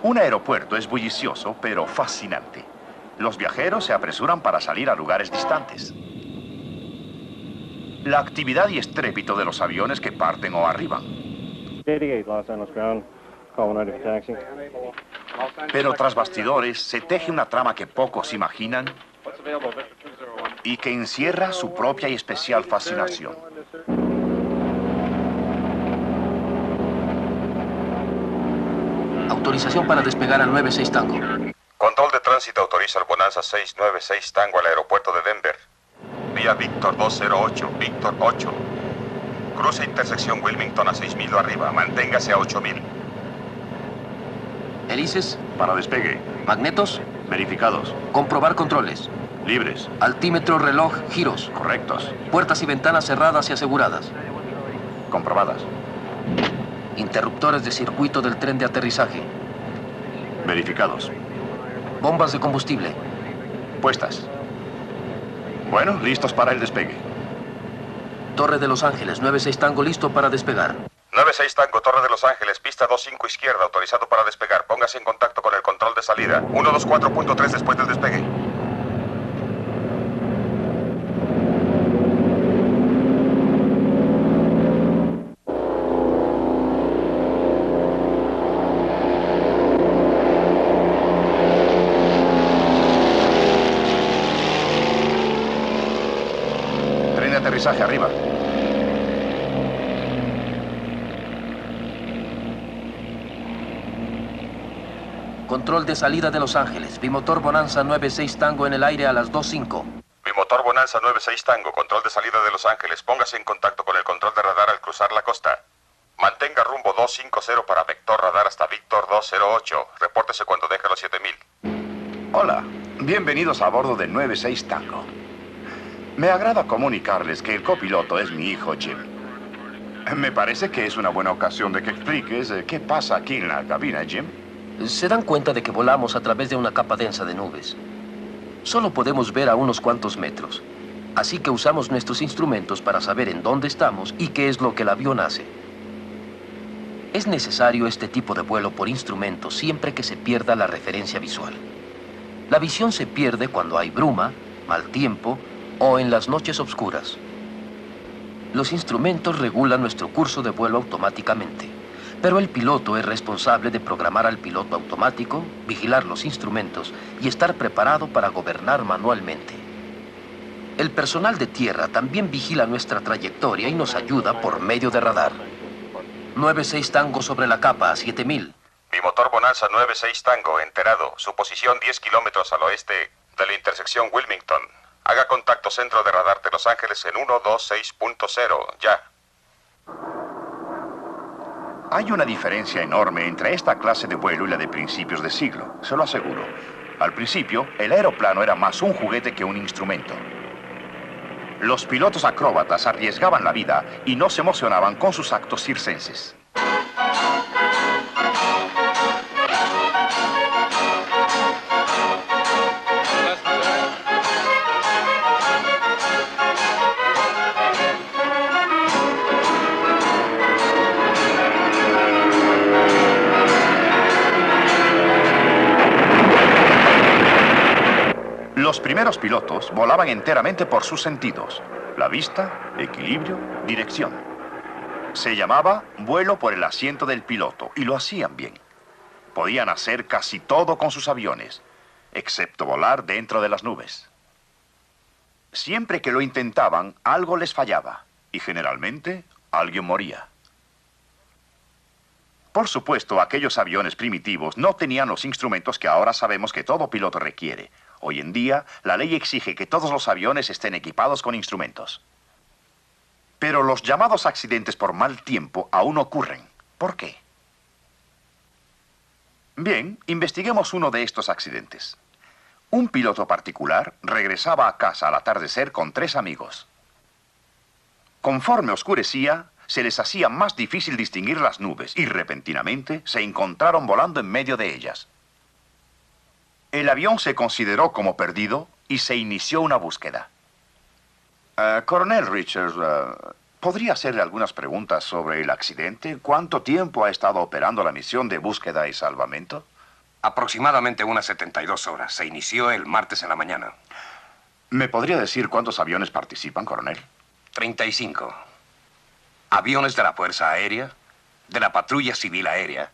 Un aeropuerto es bullicioso, pero fascinante. Los viajeros se apresuran para salir a lugares distantes. La actividad y estrépito de los aviones que parten o arriban. 88, Los Angeles ground, call 190 for taxi. Pero tras bastidores se teje una trama que pocos imaginan y que encierra su propia y especial fascinación. Autorización para despegar al 96 Tango. Control de tránsito autoriza al Bonanza 696 Tango al aeropuerto de Denver. Vía Víctor 208, Víctor 8. Cruce intersección Wilmington a 6.000 o arriba. Manténgase a 8.000. Hélices, Para despegue. magnetos, Verificados. comprobar controles. Libres. Altímetro, reloj, giros. Correctos. Puertas y ventanas cerradas y aseguradas. Comprobadas. Interruptores de circuito del tren de aterrizaje. Verificados. Bombas de combustible. Puestas. Bueno, listos para el despegue. Torre de Los Ángeles, 96 Tango listo para despegar. 96 Tango, Torre de Los Ángeles, pista 25 izquierda, autorizado para despegar. Póngase en contacto con el control de salida. 124.3 después del despegue. Tren de aterrizaje arriba. Control de salida de Los Ángeles. Bimotor Bonanza 96 Tango en el aire a las 2:05. Bimotor Bonanza 96 Tango, control de salida de Los Ángeles. Póngase en contacto con el control de radar al cruzar la costa. Mantenga rumbo 250 para vector radar hasta Víctor 208. Repórtese cuando deje los 7.000. Hola, bienvenidos a bordo del 96 Tango. Me agrada comunicarles que el copiloto es mi hijo Jim. Me parece que es una buena ocasión de que expliques qué pasa aquí en la cabina, Jim. Se dan cuenta de que volamos a través de una capa densa de nubes. Solo podemos ver a unos cuantos metros. Así que usamos nuestros instrumentos para saber en dónde estamos y qué es lo que el avión hace. Es necesario este tipo de vuelo por instrumentos siempre que se pierda la referencia visual. La visión se pierde cuando hay bruma, mal tiempo o en las noches oscuras. Los instrumentos regulan nuestro curso de vuelo automáticamente, pero el piloto es responsable de programar al piloto automático, vigilar los instrumentos y estar preparado para gobernar manualmente. El personal de tierra también vigila nuestra trayectoria y nos ayuda por medio de radar. 96 Tango sobre la capa a 7.000. Bimotor Bonanza 96 Tango, enterado. Su posición 10 kilómetros al oeste de la intersección Wilmington. Haga contacto centro de radar de Los Ángeles en 126.0. Ya. Hay una diferencia enorme entre esta clase de vuelo y la de principios de siglo, se lo aseguro. Al principio, el aeroplano era más un juguete que un instrumento. Los pilotos acróbatas arriesgaban la vida y no se emocionaban con sus actos circenses. Los primeros pilotos volaban enteramente por sus sentidos: la vista, equilibrio, dirección. Se llamaba vuelo por el asiento del piloto y lo hacían bien. Podían hacer casi todo con sus aviones, excepto volar dentro de las nubes. Siempre que lo intentaban, algo les fallaba y generalmente alguien moría. Por supuesto, aquellos aviones primitivos no tenían los instrumentos que ahora sabemos que todo piloto requiere. Hoy en día, la ley exige que todos los aviones estén equipados con instrumentos. Pero los llamados accidentes por mal tiempo aún ocurren. ¿Por qué? Bien, investiguemos uno de estos accidentes. Un piloto particular regresaba a casa al atardecer con 3 amigos. Conforme oscurecía, se les hacía más difícil distinguir las nubes y repentinamente se encontraron volando en medio de ellas. El avión se consideró como perdido y se inició una búsqueda. Coronel Richards, ¿podría hacerle algunas preguntas sobre el accidente? ¿Cuánto tiempo ha estado operando la misión de búsqueda y salvamento? Aproximadamente unas 72 horas. Se inició el martes en la mañana. ¿Me podría decir cuántos aviones participan, coronel? 35. Aviones de la Fuerza Aérea, de la Patrulla Civil Aérea,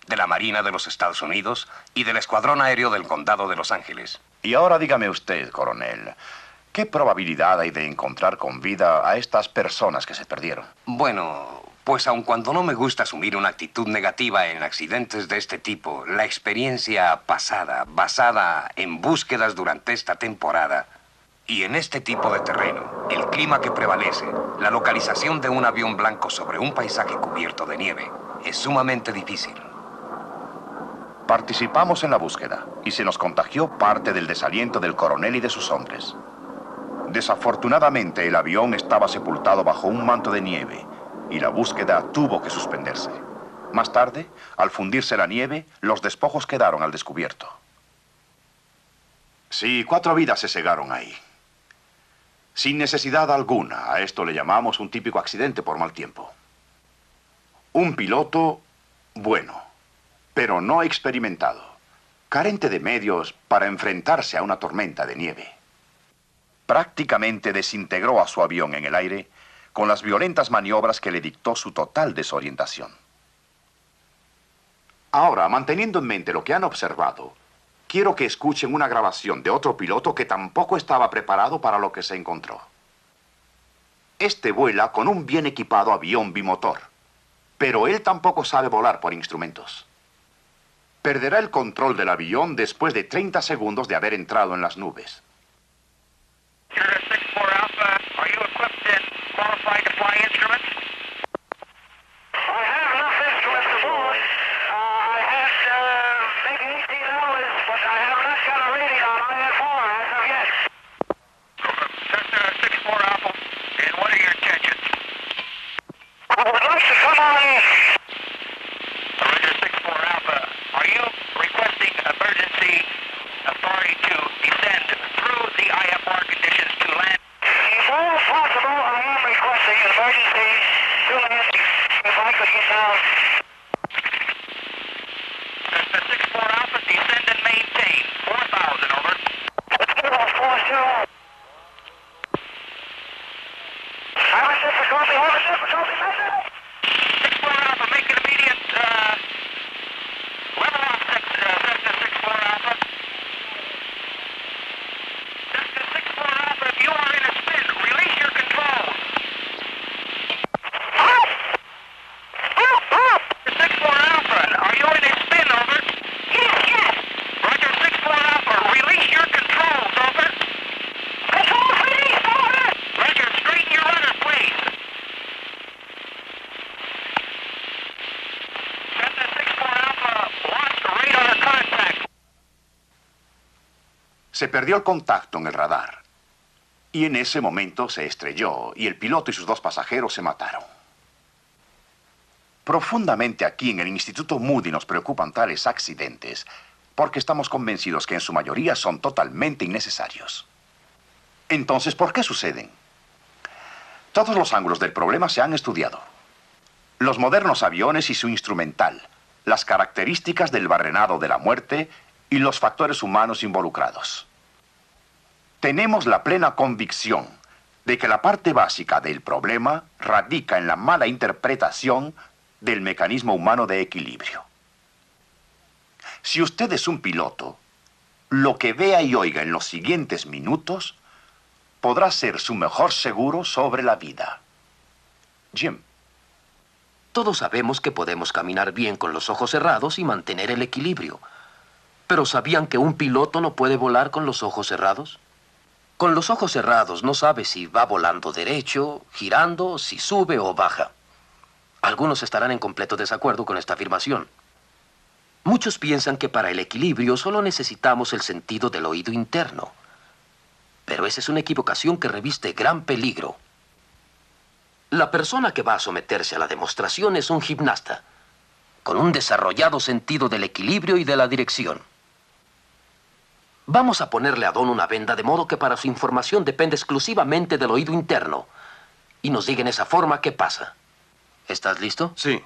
de la Marina de los Estados Unidos y del Escuadrón Aéreo del Condado de Los Ángeles. Y ahora dígame usted, coronel, ¿qué probabilidad hay de encontrar con vida a estas personas que se perdieron? Bueno, pues aun cuando no me gusta asumir una actitud negativa en accidentes de este tipo, la experiencia pasada, basada en búsquedas durante esta temporada, y en este tipo de terreno, el clima que prevalece, la localización de un avión blanco sobre un paisaje cubierto de nieve, es sumamente difícil. Participamos en la búsqueda y se nos contagió parte del desaliento del coronel y de sus hombres. Desafortunadamente, el avión estaba sepultado bajo un manto de nieve y la búsqueda tuvo que suspenderse. Más tarde, al fundirse la nieve, los despojos quedaron al descubierto. Sí, 4 vidas se cegaron ahí. Sin necesidad alguna, a esto le llamamos un típico accidente por mal tiempo. Un piloto bueno, pero no experimentado, carente de medios para enfrentarse a una tormenta de nieve. Prácticamente desintegró a su avión en el aire con las violentas maniobras que le dictó su total desorientación. Ahora, manteniendo en mente lo que han observado, quiero que escuchen una grabación de otro piloto que tampoco estaba preparado para lo que se encontró. Este vuela con un bien equipado avión bimotor, pero él tampoco sabe volar por instrumentos. Perderá el control del avión después de 30 segundos de haber entrado en las nubes. Sierra 64 Alpha, are you equipped and qualified to fly instruments? I have enough instruments to fly. I had maybe 18 hours, but I have not got a reading on IFR as of yet. Cessna 64 Alpha, and what are your intentions? I would like to come on in. Roger 64 Alpha, are you requesting emergency authority to descend through the IFR conditions to land? If all possible, I am requesting emergency to land if I could get down. Cessna 64 Alpha, descend and maintain. 4,000, over. Let's get off 4-2. Having difficulty, message. 64 Alpha, make an immediate level off Cessna 64 Alpha. Cessna 64 Alpha, if you are in a spin, release your controls. 64 Alpha, are you in a spin, over? Yes. Roger 64 Alpha, release your controls, over. Controls released, over. Roger, straighten your rudder, please. Cessna 64 Alpha, lost radar contact. Se perdió el contacto en el radar. Y en ese momento se estrelló y el piloto y sus 2 pasajeros se mataron. Profundamente aquí en el Instituto Moody nos preocupan tales accidentes porque estamos convencidos que en su mayoría son totalmente innecesarios. Entonces, ¿por qué suceden? Todos los ángulos del problema se han estudiado. Los modernos aviones y su instrumental, las características del barrenado de la muerte y los factores humanos involucrados. Tenemos la plena convicción de que la parte básica del problema radica en la mala interpretación del mecanismo humano de equilibrio. Si usted es un piloto, lo que vea y oiga en los siguientes minutos podrá ser su mejor seguro sobre la vida. Jim. Todos sabemos que podemos caminar bien con los ojos cerrados y mantener el equilibrio. ¿Pero sabían que un piloto no puede volar con los ojos cerrados? Con los ojos cerrados no sabe si va volando derecho, girando, si sube o baja. Algunos estarán en completo desacuerdo con esta afirmación. Muchos piensan que para el equilibrio solo necesitamos el sentido del oído interno. Pero esa es una equivocación que reviste gran peligro. La persona que va a someterse a la demostración es un gimnasta, con un desarrollado sentido del equilibrio y de la dirección. Vamos a ponerle a Don una venda de modo que para su información depende exclusivamente del oído interno. Y nos diga en esa forma qué pasa. ¿Estás listo? Sí.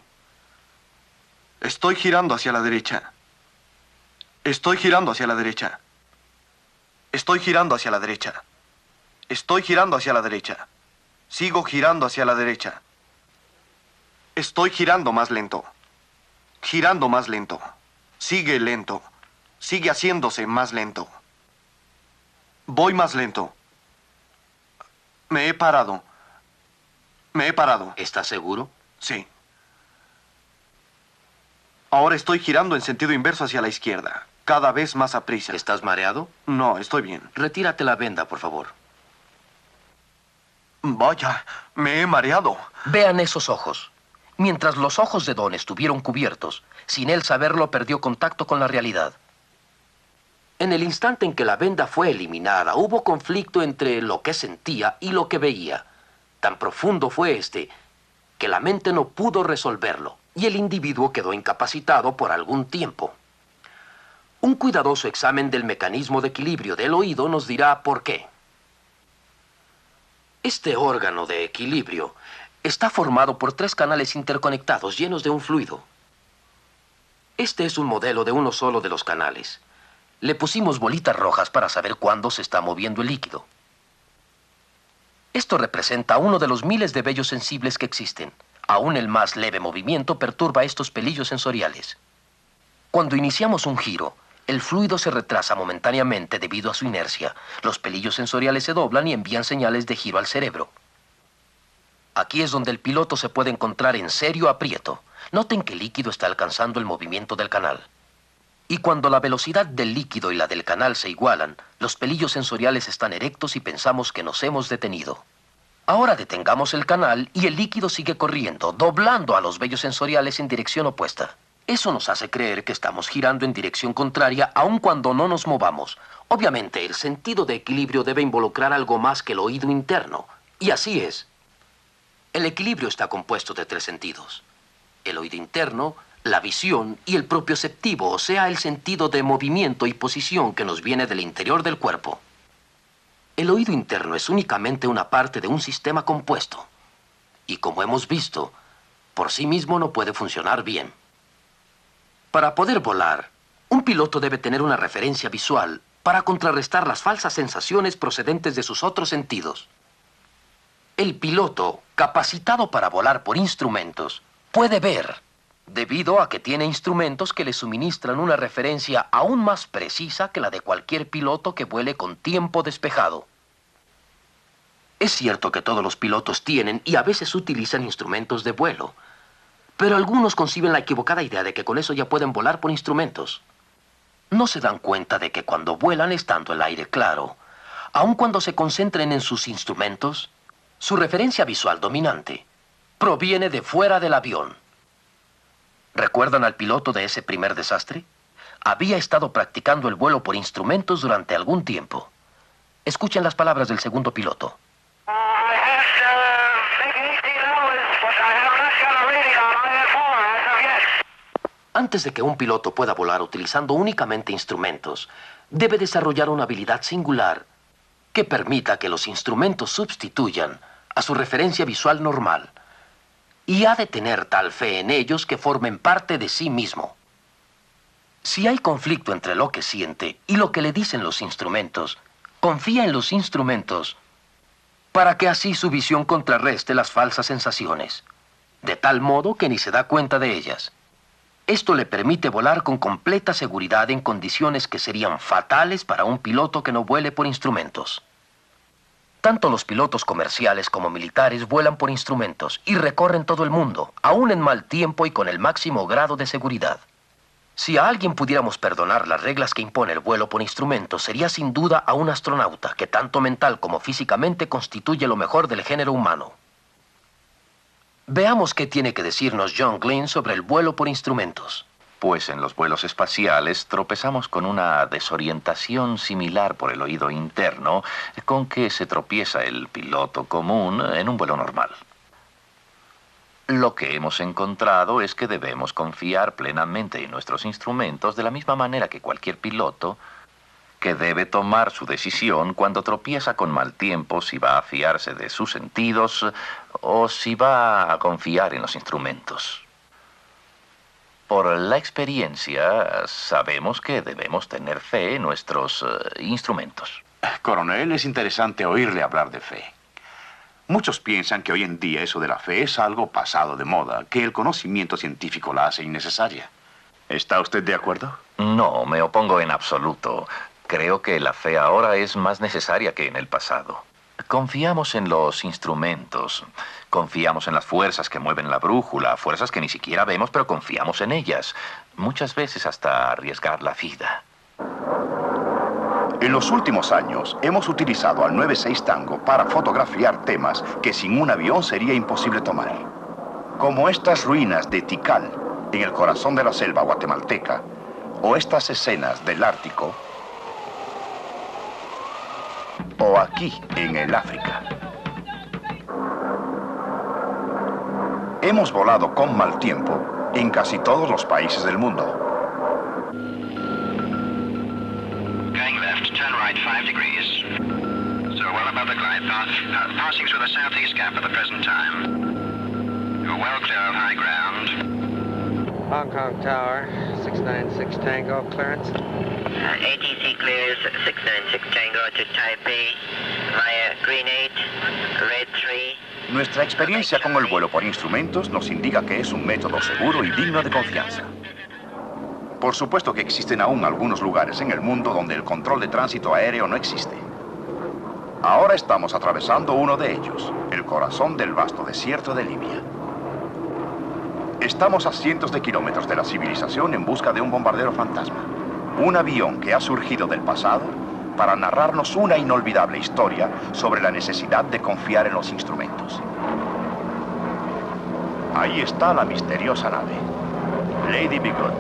Estoy girando hacia la derecha. Estoy girando hacia la derecha. Estoy girando hacia la derecha. Estoy girando hacia la derecha. Sigo girando hacia la derecha. Estoy girando más lento. Girando más lento. Sigue lento. Sigue haciéndose más lento. Voy más lento. Me he parado. Me he parado. ¿Estás seguro? Sí. Ahora estoy girando en sentido inverso hacia la izquierda. Cada vez más aprisa. ¿Estás mareado? No, estoy bien. Retírate la venda, por favor. Vaya, me he mareado. Vean esos ojos. Mientras los ojos de Don estuvieron cubiertos, sin él saberlo, perdió contacto con la realidad. En el instante en que la venda fue eliminada, hubo conflicto entre lo que sentía y lo que veía. Tan profundo fue este, que la mente no pudo resolverlo, y el individuo quedó incapacitado por algún tiempo. Un cuidadoso examen del mecanismo de equilibrio del oído nos dirá por qué. Este órgano de equilibrio está formado por 3 canales interconectados llenos de un fluido. Este es un modelo de uno solo de los canales. Le pusimos bolitas rojas para saber cuándo se está moviendo el líquido. Esto representa uno de los miles de vellos sensibles que existen. Aún el más leve movimiento perturba estos pelillos sensoriales. Cuando iniciamos un giro, el fluido se retrasa momentáneamente debido a su inercia. Los pelillos sensoriales se doblan y envían señales de giro al cerebro. Aquí es donde el piloto se puede encontrar en serio aprieto. Noten que el líquido está alcanzando el movimiento del canal. Y cuando la velocidad del líquido y la del canal se igualan, los pelillos sensoriales están erectos y pensamos que nos hemos detenido. Ahora detengamos el canal y el líquido sigue corriendo, doblando a los vellos sensoriales en dirección opuesta. Eso nos hace creer que estamos girando en dirección contraria aun cuando no nos movamos. Obviamente, el sentido de equilibrio debe involucrar algo más que el oído interno. Y así es. El equilibrio está compuesto de 3 sentidos. El oído interno, la visión y el propioceptivo, o sea, el sentido de movimiento y posición que nos viene del interior del cuerpo. El oído interno es únicamente una parte de un sistema compuesto. Y como hemos visto, por sí mismo no puede funcionar bien. Para poder volar, un piloto debe tener una referencia visual para contrarrestar las falsas sensaciones procedentes de sus otros sentidos. El piloto, capacitado para volar por instrumentos, puede ver, debido a que tiene instrumentos que le suministran una referencia aún más precisa que la de cualquier piloto que vuele con tiempo despejado. Es cierto que todos los pilotos tienen y a veces utilizan instrumentos de vuelo, pero algunos conciben la equivocada idea de que con eso ya pueden volar por instrumentos. No se dan cuenta de que cuando vuelan estando el aire claro, aun cuando se concentren en sus instrumentos, su referencia visual dominante proviene de fuera del avión. ¿Recuerdan al piloto de ese primer desastre? Había estado practicando el vuelo por instrumentos durante algún tiempo. Escuchen las palabras del segundo piloto. I had maybe 18 hours, but I have not got a rating on IFR as of yet. Antes de que un piloto pueda volar utilizando únicamente instrumentos, debe desarrollar una habilidad singular que permita que los instrumentos sustituyan a su referencia visual normal. Y ha de tener tal fe en ellos que formen parte de sí mismo. Si hay conflicto entre lo que siente y lo que le dicen los instrumentos, confía en los instrumentos para que así su visión contrarreste las falsas sensaciones, de tal modo que ni se da cuenta de ellas. Esto le permite volar con completa seguridad en condiciones que serían fatales para un piloto que no vuele por instrumentos. Tanto los pilotos comerciales como militares vuelan por instrumentos y recorren todo el mundo, aún en mal tiempo y con el máximo grado de seguridad. Si a alguien pudiéramos perdonar las reglas que impone el vuelo por instrumentos, sería sin duda a un astronauta que tanto mental como físicamente constituye lo mejor del género humano. Veamos qué tiene que decirnos John Glenn sobre el vuelo por instrumentos. Pues en los vuelos espaciales tropezamos con una desorientación similar por el oído interno con que se tropieza el piloto común en un vuelo normal. Lo que hemos encontrado es que debemos confiar plenamente en nuestros instrumentos de la misma manera que cualquier piloto que debe tomar su decisión cuando tropieza con mal tiempo si va a fiarse de sus sentidos o si va a confiar en los instrumentos. Por la experiencia, sabemos que debemos tener fe en nuestros instrumentos. Coronel, es interesante oírle hablar de fe. Muchos piensan que hoy en día eso de la fe es algo pasado de moda, que el conocimiento científico la hace innecesaria. ¿Está usted de acuerdo? No, me opongo en absoluto. Creo que la fe ahora es más necesaria que en el pasado. Confiamos en los instrumentos, confiamos en las fuerzas que mueven la brújula, fuerzas que ni siquiera vemos, pero confiamos en ellas, muchas veces hasta arriesgar la vida. En los últimos años, hemos utilizado al 96 Tango para fotografiar temas que sin un avión sería imposible tomar. Como estas ruinas de Tikal, en el corazón de la selva guatemalteca, o estas escenas del Ártico, o aquí, en el África. Hemos volado con mal tiempo en casi todos los países del mundo. Going left, turn right 5 degrees. So well above the glide path, passing through the southeast gap at the present time. You're well clear of high ground. Hong Kong Tower, 696 Tango, clearance. ATC clears 696 Tango to Taipei via Green 8, Red 3. Nuestra experiencia con el vuelo por instrumentos nos indica que es un método seguro y digno de confianza. Por supuesto que existen aún algunos lugares en el mundo donde el control de tránsito aéreo no existe. Ahora estamos atravesando uno de ellos, el corazón del vasto desierto de Libia. Estamos a cientos de kilómetros de la civilización en busca de un bombardero fantasma. Un avión que ha surgido del pasado para narrarnos una inolvidable historia sobre la necesidad de confiar en los instrumentos. Ahí está la misteriosa nave, Lady Be Good.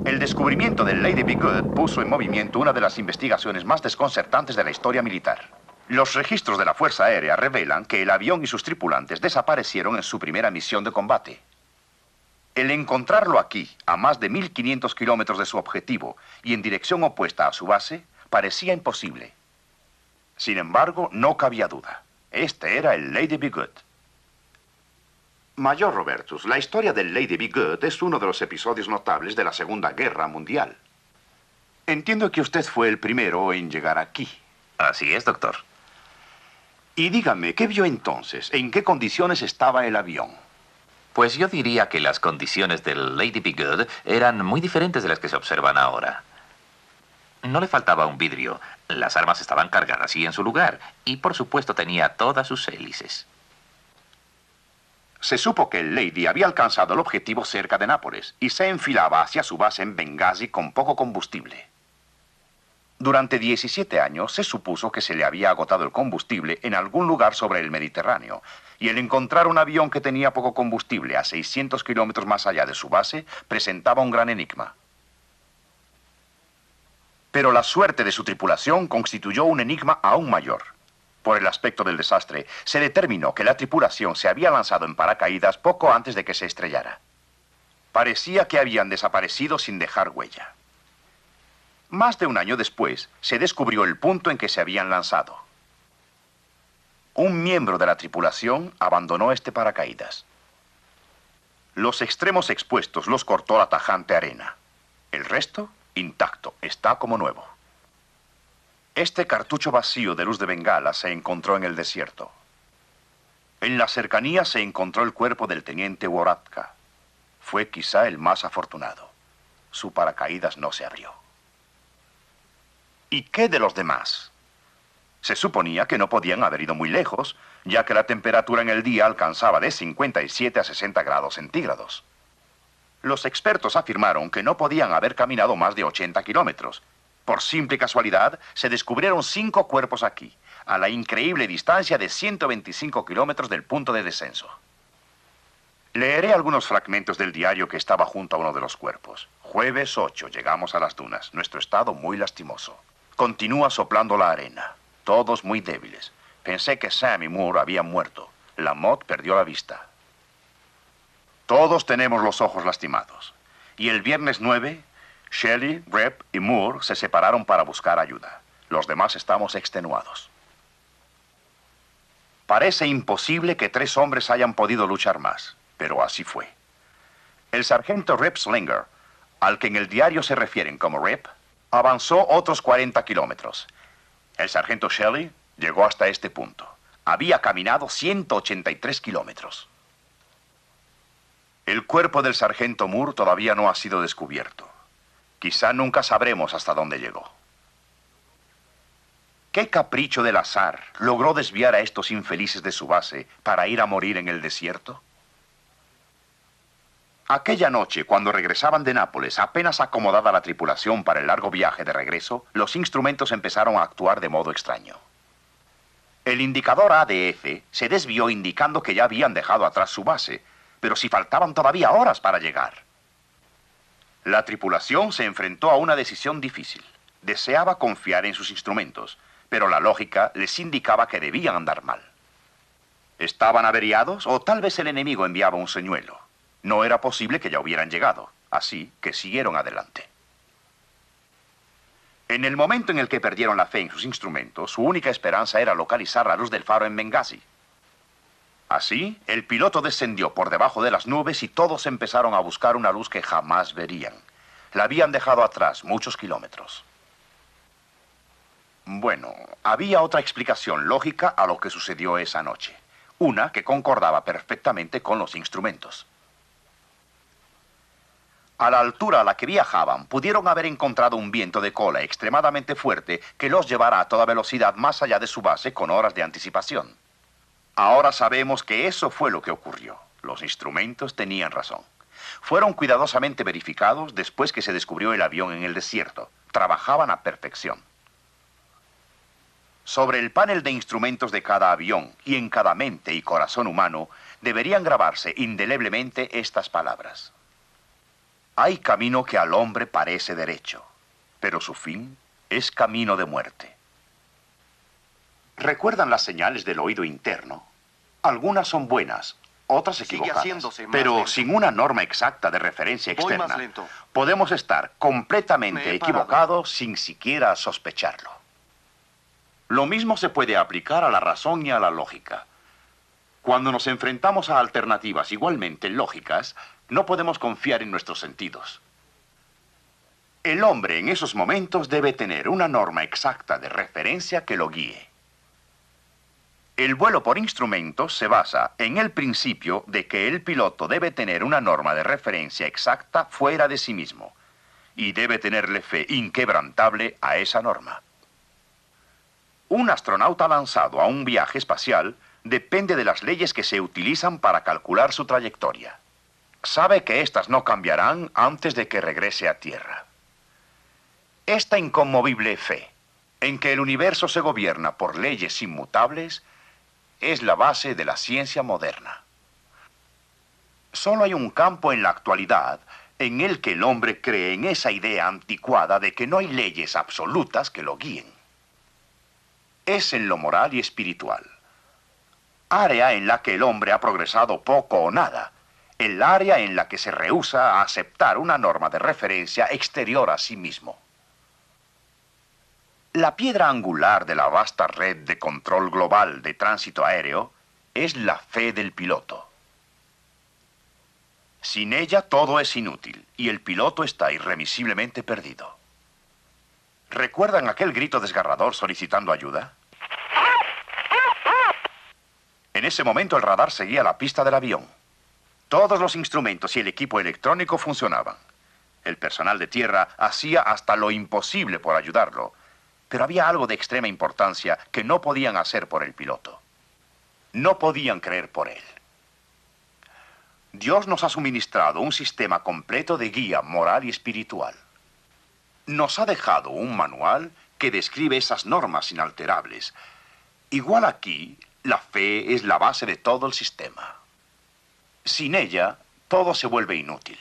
El descubrimiento del Lady Be Good puso en movimiento una de las investigaciones más desconcertantes de la historia militar. Los registros de la Fuerza Aérea revelan que el avión y sus tripulantes desaparecieron en su primera misión de combate. El encontrarlo aquí, a más de 1.500 kilómetros de su objetivo y en dirección opuesta a su base, parecía imposible. Sin embargo, no cabía duda. Este era el Lady Be Good. Mayor Robertus, la historia del Lady Be Good es uno de los episodios notables de la Segunda Guerra Mundial. Entiendo que usted fue el primero en llegar aquí. Así es, doctor. Y dígame, ¿qué vio entonces? ¿En qué condiciones estaba el avión? Pues yo diría que las condiciones del Lady Be Good eran muy diferentes de las que se observan ahora. No le faltaba un vidrio, las armas estaban cargadas y en su lugar, y por supuesto tenía todas sus hélices. Se supo que el Lady había alcanzado el objetivo cerca de Nápoles y se enfilaba hacia su base en Bengasi con poco combustible. Durante 17 años se supuso que se le había agotado el combustible en algún lugar sobre el Mediterráneo, y el encontrar un avión que tenía poco combustible a 600 kilómetros más allá de su base presentaba un gran enigma. Pero la suerte de su tripulación constituyó un enigma aún mayor. Por el aspecto del desastre, se determinó que la tripulación se había lanzado en paracaídas poco antes de que se estrellara. Parecía que habían desaparecido sin dejar huella. Más de un año después, se descubrió el punto en que se habían lanzado. Un miembro de la tripulación abandonó este paracaídas. Los extremos expuestos los cortó la tajante arena. El resto, intacto, está como nuevo. Este cartucho vacío de luz de bengala se encontró en el desierto. En la cercanía se encontró el cuerpo del teniente Worotka. Fue quizá el más afortunado. Su paracaídas no se abrió. ¿Y qué de los demás? Se suponía que no podían haber ido muy lejos, ya que la temperatura en el día alcanzaba de 57 a 60 grados centígrados. Los expertos afirmaron que no podían haber caminado más de 80 kilómetros. Por simple casualidad, se descubrieron 5 cuerpos aquí, a la increíble distancia de 125 kilómetros del punto de descenso. Leeré algunos fragmentos del diario que estaba junto a uno de los cuerpos. Jueves 8, llegamos a las dunas. Nuestro estado muy lastimoso. Continúa soplando la arena. Todos muy débiles. Pensé que Sam y Moore habían muerto. Lamotte perdió la vista. Todos tenemos los ojos lastimados. Y el viernes 9, Shelley, Rep y Moore se separaron para buscar ayuda. Los demás estamos extenuados. Parece imposible que 3 hombres hayan podido luchar más. pero así fue. El sargento Rip Slinger, al que en el diario se refieren como Rip, avanzó otros 40 kilómetros. El sargento Shelley llegó hasta este punto. Había caminado 183 kilómetros. El cuerpo del sargento Moore todavía no ha sido descubierto. Quizá nunca sabremos hasta dónde llegó. ¿Qué capricho del azar logró desviar a estos infelices de su base para ir a morir en el desierto? Aquella noche, cuando regresaban de Nápoles, apenas acomodada la tripulación para el largo viaje de regreso, los instrumentos empezaron a actuar de modo extraño. El indicador ADF se desvió indicando que ya habían dejado atrás su base, pero si faltaban todavía horas para llegar. La tripulación se enfrentó a una decisión difícil. Deseaba confiar en sus instrumentos, pero la lógica les indicaba que debían andar mal. ¿Estaban averiados o tal vez el enemigo enviaba un señuelo? No era posible que ya hubieran llegado, así que siguieron adelante. En el momento en el que perdieron la fe en sus instrumentos, su única esperanza era localizar la luz del faro en Benghazi. Así, el piloto descendió por debajo de las nubes y todos empezaron a buscar una luz que jamás verían. La habían dejado atrás muchos kilómetros. Bueno, había otra explicación lógica a lo que sucedió esa noche. Una que concordaba perfectamente con los instrumentos. A la altura a la que viajaban, pudieron haber encontrado un viento de cola extremadamente fuerte que los llevara a toda velocidad más allá de su base con horas de anticipación. Ahora sabemos que eso fue lo que ocurrió. Los instrumentos tenían razón. Fueron cuidadosamente verificados después que se descubrió el avión en el desierto. Trabajaban a perfección. Sobre el panel de instrumentos de cada avión y en cada mente y corazón humano deberían grabarse indeleblemente estas palabras. Hay camino que al hombre parece derecho, pero su fin es camino de muerte. ¿Recuerdan las señales del oído interno? Algunas son buenas, otras equivocadas. Pero sin una norma exacta de referencia externa, podemos estar completamente equivocados sin siquiera sospecharlo. Lo mismo se puede aplicar a la razón y a la lógica. Cuando nos enfrentamos a alternativas igualmente lógicas, no podemos confiar en nuestros sentidos. El hombre en esos momentos debe tener una norma exacta de referencia que lo guíe. El vuelo por instrumentos se basa en el principio de que el piloto debe tener una norma de referencia exacta fuera de sí mismo y debe tenerle fe inquebrantable a esa norma. Un astronauta lanzado a un viaje espacial depende de las leyes que se utilizan para calcular su trayectoria. Sabe que éstas no cambiarán antes de que regrese a Tierra. Esta inconmovible fe en que el universo se gobierna por leyes inmutables es la base de la ciencia moderna. Solo hay un campo en la actualidad en el que el hombre cree en esa idea anticuada de que no hay leyes absolutas que lo guíen. Es en lo moral y espiritual. Área en la que el hombre ha progresado poco o nada. El área en la que se rehúsa a aceptar una norma de referencia exterior a sí mismo. La piedra angular de la vasta red de control global de tránsito aéreo es la fe del piloto. Sin ella todo es inútil y el piloto está irremisiblemente perdido. ¿Recuerdan aquel grito desgarrador solicitando ayuda? En ese momento el radar seguía la pista del avión. Todos los instrumentos y el equipo electrónico funcionaban. El personal de tierra hacía hasta lo imposible por ayudarlo, pero había algo de extrema importancia que no podían hacer por el piloto. No podían creer por él. Dios nos ha suministrado un sistema completo de guía moral y espiritual. Nos ha dejado un manual que describe esas normas inalterables. Igual aquí, la fe es la base de todo el sistema. Sin ella, todo se vuelve inútil.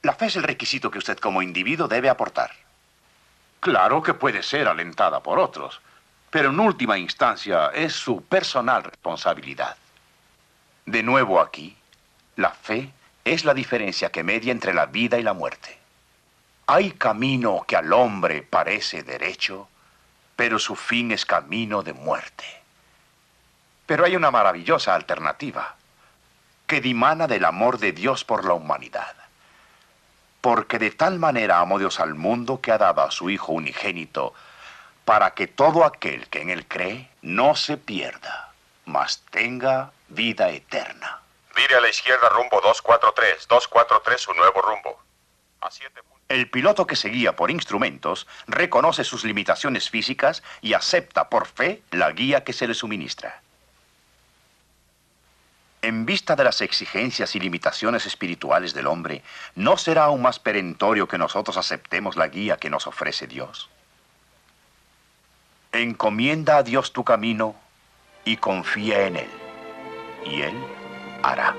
La fe es el requisito que usted como individuo debe aportar. Claro que puede ser alentada por otros, pero en última instancia es su personal responsabilidad. De nuevo aquí, la fe es la diferencia que media entre la vida y la muerte. Hay camino que al hombre parece derecho, pero su fin es camino de muerte. Pero hay una maravillosa alternativa. que dimana del amor de Dios por la humanidad. Porque de tal manera amó Dios al mundo que ha dado a su Hijo unigénito, para que todo aquel que en él cree no se pierda, mas tenga vida eterna. Vire a la izquierda rumbo 243. 243, su nuevo rumbo. A 7 puntos. El piloto que se guía por instrumentos reconoce sus limitaciones físicas y acepta por fe la guía que se le suministra. En vista de las exigencias y limitaciones espirituales del hombre, ¿no será aún más perentorio que nosotros aceptemos la guía que nos ofrece Dios? Encomienda a Dios tu camino y confía en Él, y Él hará.